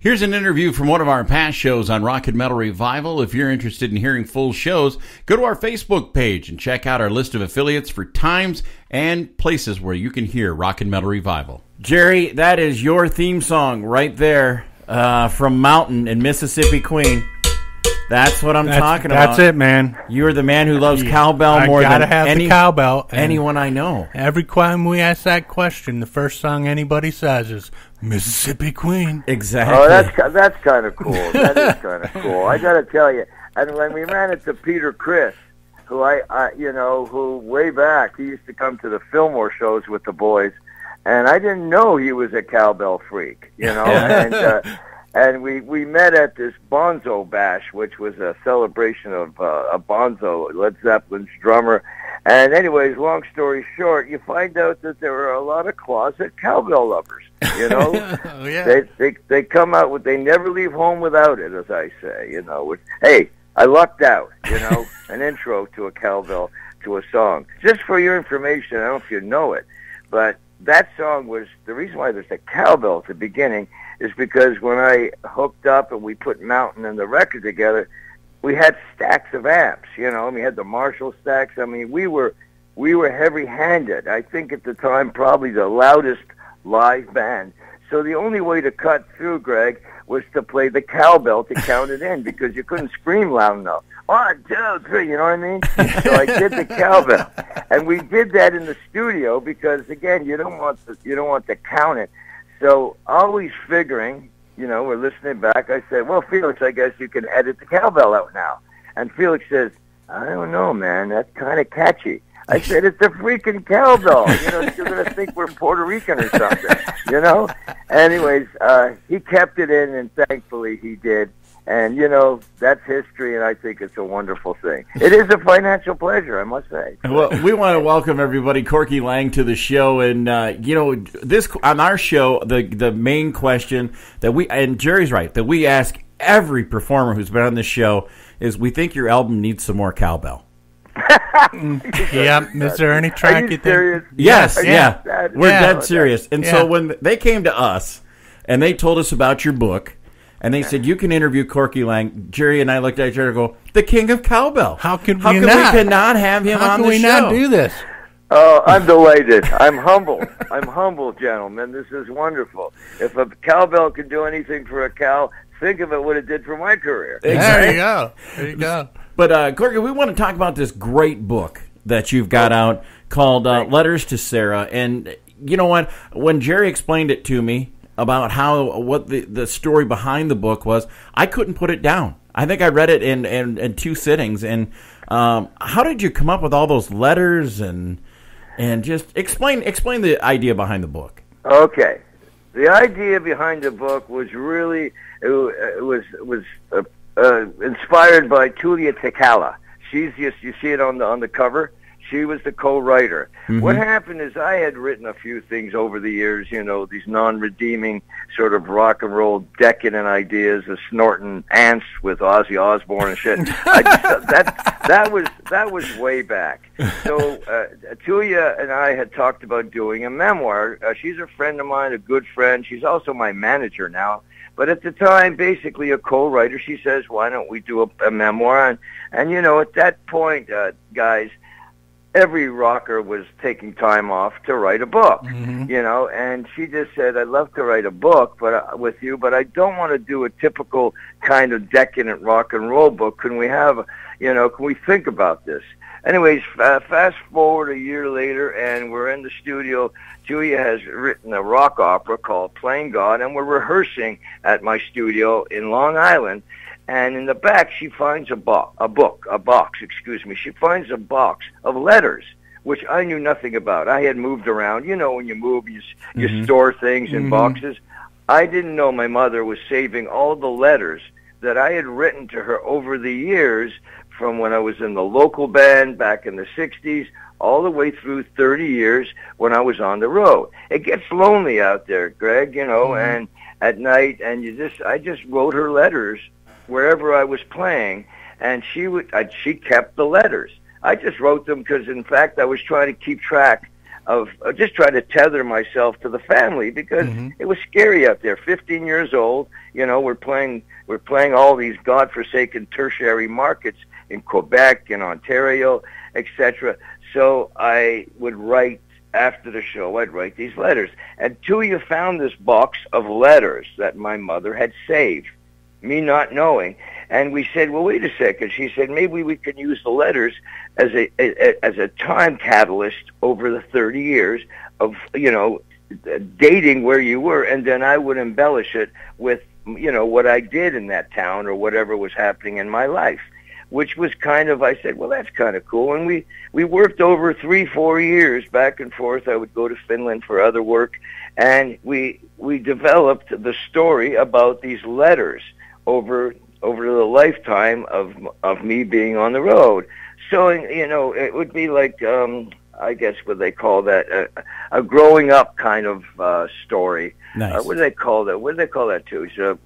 Here's an interview from one of our past shows on Rock and Metal Revival. If you're interested in hearing full shows, go to our Facebook page and check out our list of affiliates for times and places where you can hear Rock and Metal Revival. Jerry, that is your theme song right there from Mountain and Mississippi Queen. That's what I'm talking about. That's it, man. You're the man who loves cowbell more than the cowbell. Anyone I know. Every time we ask that question, the first song anybody says is Mississippi Queen. Exactly. Oh, that's kind of cool. That is kind of cool. I got to tell you, and when we ran into Peter Criss, who who way back, he used to come to the Fillmore shows with the boys, and I didn't know he was a cowbell freak, and we met at this Bonzo Bash, which was a celebration of a Bonzo, Led Zeppelin's drummer. And anyways, long story short, you find out that there are a lot of closet cowbell lovers, Oh, yeah. They come out with, they never leave home without it, as I say, Hey, I lucked out, an intro to a cowbell, to a song. Just for your information, I don't know if you know it, but that song was, the reason why there's a cowbell at the beginning is because when I hooked up and we put Mountain and the record together, we had stacks of amps, we had the Marshall stacks. I mean, we were heavy-handed. I think at the time probably the loudest live band. So the only way to cut through, Greg, was to play the cowbell to count it in because you couldn't scream loud enough. 1, 2, 3, you know what I mean? So I did the cowbell, and we did that in the studio because again, you don't want to count it. So always figuring, we're listening back. I said, well, Felix, I guess you can edit the cowbell out now. And Felix says, I don't know, man. That's kind of catchy. I said, it's a freaking cowbell. You're going to think we're Puerto Rican or something, Anyways, he kept it in, and thankfully he did. And, that's history, and I think it's a wonderful thing. It is a financial pleasure, I must say. Well, we want to welcome everybody, Corky-Laing, to the show. And, this on our show, the main question that and Jerry's right, that we ask every performer who's been on this show is, we think your album needs some more cowbell. Yeah, is there any track you serious? think? Yes, yeah. We're dead serious. And so when they came to us and they told us about your book, and they said, you can interview Corky-Laing, Jerry and I looked at each other and go, the king of cowbell. How can we cannot have him on the show? How can we not do this? Oh, I'm delighted. I'm humbled. I'm humbled, gentlemen. This is wonderful. If a cowbell can do anything for a cow, think of it what it did for my career. Exactly. There you go. But, Corky, we want to talk about this great book that you've got out called Letters to Sarah. And you know what? When Jerry explained it to me about what the story behind the book was, I couldn't put it down. I think I read it in 2 sittings. And how did you come up with all those letters and just explain the idea behind the book? Okay. The idea behind the book was really it was inspired by Tulia Tekala. You see it on the cover. She was the co-writer. Mm-hmm. What happened is I had written a few things over the years, these non-redeeming sort of rock and roll decadent ideas of snorting ants with Ozzy Osbourne and shit. That was way back. So Tulia and I had talked about doing a memoir. She's a friend of mine, a good friend. She's also my manager now. But at the time, basically a co-writer, she says, why don't we do a memoir? And at that point, guys, every rocker was taking time off to write a book, and she just said, I'd love to write a book with you, but I don't want to do a typical kind of decadent rock and roll book. Can we think about this? Anyways, fast forward a year later, and we're in the studio. Julia has written a rock opera called Plain God, and we're rehearsing at my studio in Long Island. And in the back, she finds a box. She finds a box of letters, which I knew nothing about. I had moved around. When you move, you store things in boxes. I didn't know my mother was saving all the letters that I had written to her over the years, from when I was in the local band back in the 60s, all the way through 30 years when I was on the road. It gets lonely out there, Greg, and at night, and I just wrote her letters wherever I was playing, and she kept the letters. I just wrote them because, in fact, I was trying to keep track just try to tether myself to the family, because it was scary out there. 15 years old, we're playing all these godforsaken tertiary markets in Quebec and Ontario, etc. So I would write, after the show, I'd write these letters. And Tuya found this box of letters that my mother had saved, me not knowing. And we said, well, wait a second. She said, maybe we can use the letters as a time catalyst over the 30 years of, dating where you were, and then I would embellish it with, what I did in that town or whatever was happening in my life, which was kind of, I said, well, that's kind of cool. And we worked over 3-4 years back and forth. I would go to Finland for other work, and we developed the story about these letters over the lifetime of me being on the road. So, it would be like, I guess what they call that, a growing up kind of story. Nice. What do they call that? What do they call that too? So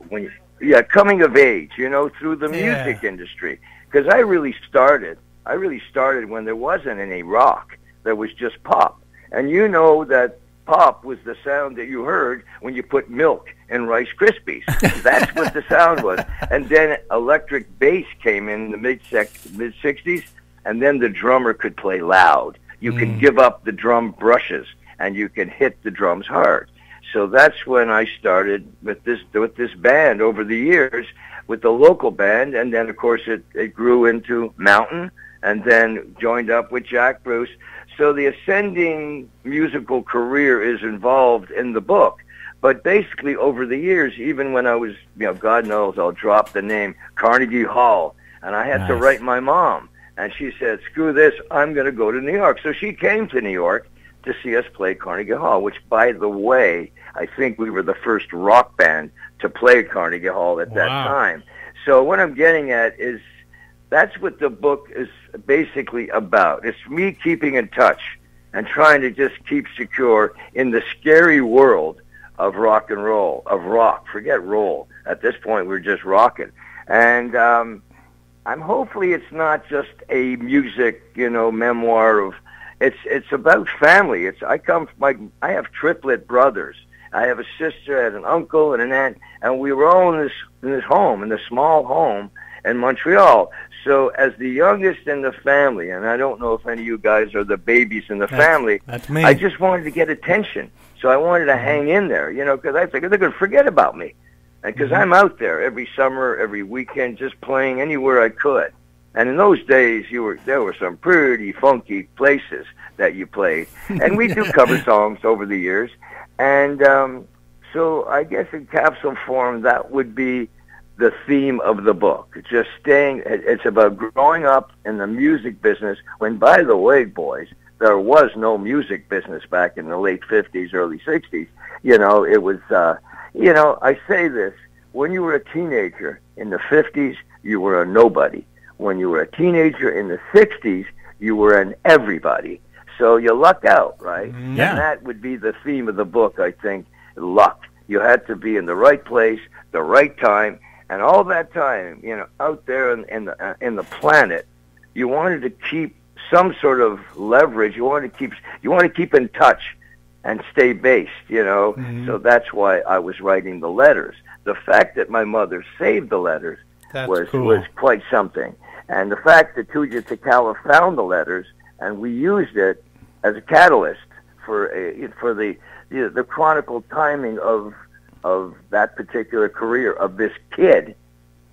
coming of age, through the music industry. Because I really started when there wasn't any rock. There was just pop. And that pop was the sound that you heard when you put milk in Rice Krispies. That's what the sound was. And then electric bass came in the mid-60s, and then the drummer could play loud. You could give up the drum brushes, and you can hit the drums hard. So that's when I started with this band over the years, with the local band, and then, of course, it grew into Mountain, and then joined up with Jack Bruce. So the ascending musical career is involved in the book. But basically, over the years, even when I was, God knows, I'll drop the name, Carnegie Hall, and I had to write my mom. And she said, screw this, I'm going to go to New York. So she came to New York to see us play Carnegie Hall, which, by the way, I think we were the first rock band to play Carnegie Hall at that time. So what I'm getting at is that's what the book is basically about. It's me keeping in touch and trying to just keep secure in the scary world of rock and roll, of rock. Forget roll. At this point, we're just rocking. And I'm hopefully it's not just a music, memoir of. It's about family. I have triplet brothers. I have a sister, I had an uncle and an aunt, and we were all in this home, in this small home in Montreal. So as the youngest in the family, and I don't know if any of you guys are the babies in the family, that's me. I just wanted to get attention. So I wanted to hang in there, because I figured they're going to forget about me. And because I'm out there every summer, every weekend, just playing anywhere I could. And in those days, there were some pretty funky places that you played. And we do cover songs over the years. And so I guess in capsule form, that would be the theme of the book. Just it's about growing up in the music business when, by the way, boys, there was no music business back in the late 50s, early 60s. It was, I say this, when you were a teenager in the 50s, you were a nobody. When you were a teenager in the 60s, you were an everybody. So you luck out, right? Yeah. And that would be the theme of the book, I think, luck. You had to be in the right place, the right time, and all that time, out there in the planet, you wanted to keep some sort of leverage. You want to keep in touch and stay based, So that's why I was writing the letters. The fact that my mother saved the letters was quite something. And the fact that Tuya Takala found the letters and we used it as a catalyst for the chronicle timing of that particular career of this kid,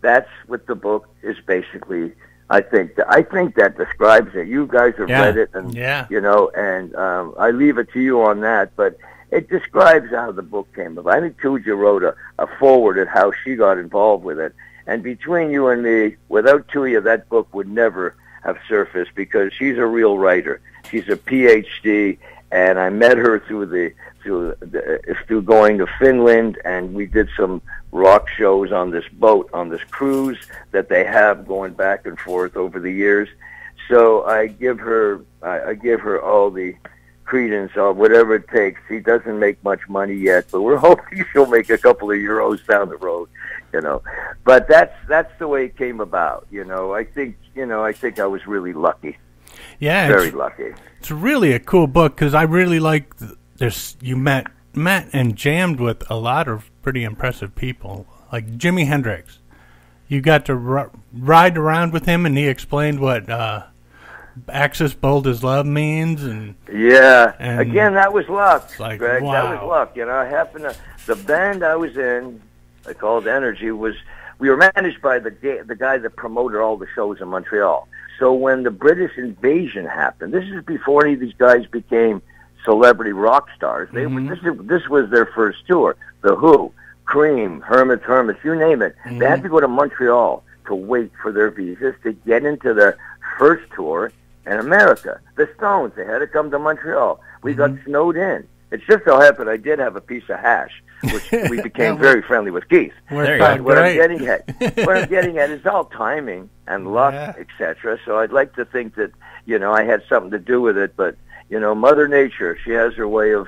that's what the book is basically. I think that describes it. You guys have read it, and and I leave it to you on that. But it describes how the book came about. I think Tuya wrote a foreword at how she got involved with it. And between you and me, without Tuya, that book would never have surfaced because she's a real writer. She's a PhD, and I met her through going to Finland, and we did some rock shows on this boat, on this cruise that they have going back and forth over the years. So I give her all the credence of whatever it takes. She doesn't make much money yet, but we're hoping she'll make a couple of euros down the road, But that's the way it came about, I think I was really lucky. Yeah, Very lucky. It's really a cool book because I really like this. You met and jammed with a lot of pretty impressive people, like Jimi Hendrix. You got to ride around with him, and he explained what Axis Bold as Love means, and again, that was luck, like, Greg. wow. That was luck. I happened to the band I was in, called Energy, we were managed by the guy that promoted all the shows in Montreal. So when the British invasion happened, this is before any of these guys became celebrity rock stars. They this was their first tour. The Who, Cream, Hermits, you name it. They had to go to Montreal to wait for their visas to get into their first tour in America. The Stones, they had to come to Montreal. We got snowed in. It just so happened I did have a piece of hash, which we became very friendly with Keith. There you But go. what I'm getting at is all timing and luck, etc. So I'd like to think that, I had something to do with it, but, Mother Nature, she has her way of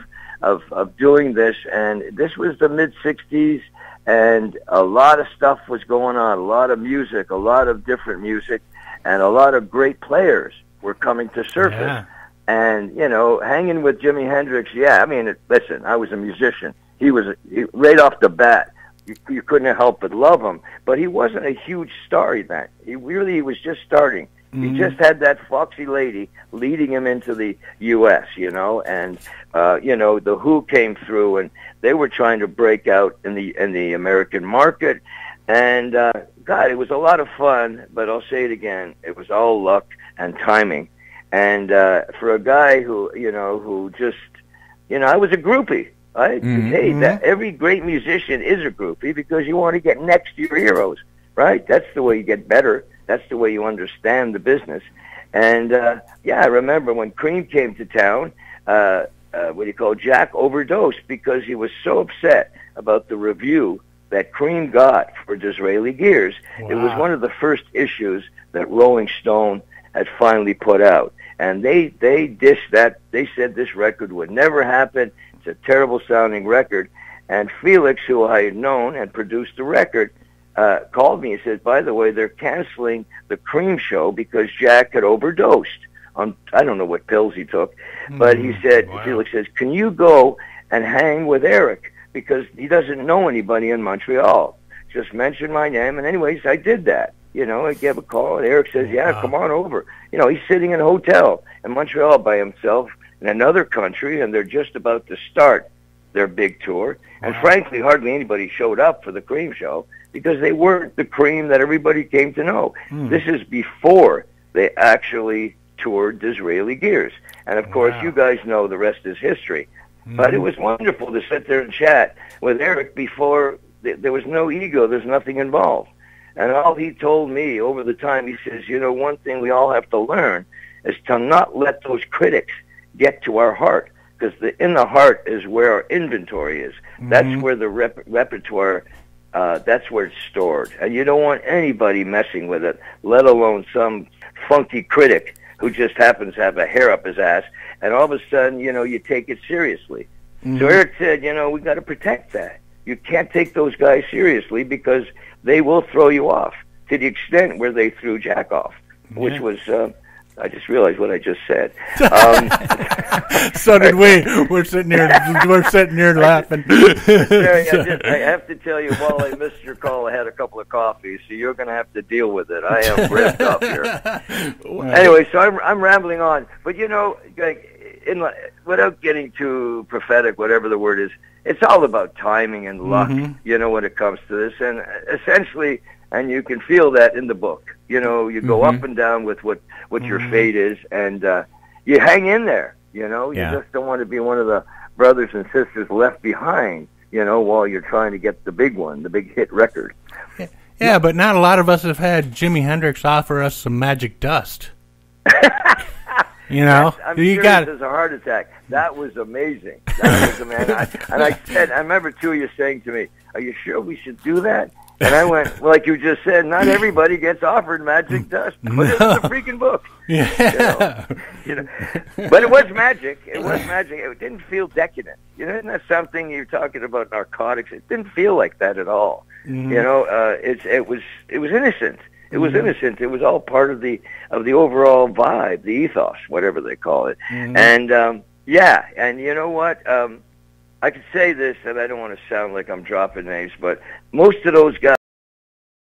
doing this, and this was the mid-'60s, and a lot of stuff was going on, a lot of music, a lot of different music, and a lot of great players were coming to surface. Yeah. And, hanging with Jimi Hendrix, listen, I was a musician. He right off the bat, you couldn't help but love him. But he wasn't a huge star then. He was just starting. He just had that foxy lady leading him into the U.S., and, the Who came through, and they were trying to break out in the American market. And, God, it was a lot of fun, but I'll say it again, it was all luck and timing. And for a guy who just, I was a groupie. Every great musician is a groupie because you want to get next to your heroes, right? That's the way you get better. That's the way you understand the business. And, I remember when Cream came to town, Jack overdosed because he was so upset about the review that Cream got for Disraeli Gears. Wow. It was one of the first issues that Rolling Stone had finally put out. And they dished that. They said this record would never happen. It's a terrible sounding record. And Felix, who I had known and produced the record, called me and said, by the way, they're canceling the Cream show because Jack had overdosed on, I don't know what pills he took, but he said, Felix says, can you go and hang with Eric? Because he doesn't know anybody in Montreal. Just mention my name. And anyways, I did that. I gave a call, and Eric says, come on over. He's sitting in a hotel in Montreal by himself in another country, and they're just about to start their big tour. And frankly, hardly anybody showed up for the Cream show because they weren't the Cream that everybody came to know. This is before they actually toured Disraeli Gears. And, of course, you guys know the rest is history. But it was wonderful to sit there and chat with Eric before there was no ego. There's nothing involved. And all he told me over the time, he says, one thing we all have to learn is to not let those critics get to our heart, because in the heart is where our inventory is. That's where the repertoire, that's where it's stored. And you don't want anybody messing with it, let alone some funky critic who just happens to have a hair up his ass, and all of a sudden, you take it seriously. So Eric said, we got to protect that. You can't take those guys seriously because they will throw you off to the extent where they threw Jack off, which was, I just realized what I just said. So did we. We're sitting here laughing. I have to tell you, while I missed your call, I had a couple of coffees, so you're going to have to deal with it. I am ripped up here. Anyway, so I'm rambling on. But, without getting too prophetic, whatever the word is, it's all about timing and luck, when it comes to this. And essentially, and you can feel that in the book. You go up and down with what your fate is, and you hang in there. You just don't want to be one of the brothers and sisters left behind, while you're trying to get the big one, the big hit record. Yeah, but not a lot of us have had Jimi Hendrix offer us some magic dust. I'm serious as a heart attack. That was amazing. That was amazing. I remember two of you saying to me, "Are you sure we should do that?" And I went, like you just said, not everybody gets offered magic dust. Put it in the freaking book. Yeah. But it was magic. It was magic. It didn't feel decadent. Isn't that something you're talking about narcotics? It didn't feel like that at all. It was innocent. It was innocent. It was all part of the overall vibe, the ethos, whatever they call it. And yeah, and you know what? I could say this, and I don't want to sound like I'm dropping names, but most of those guys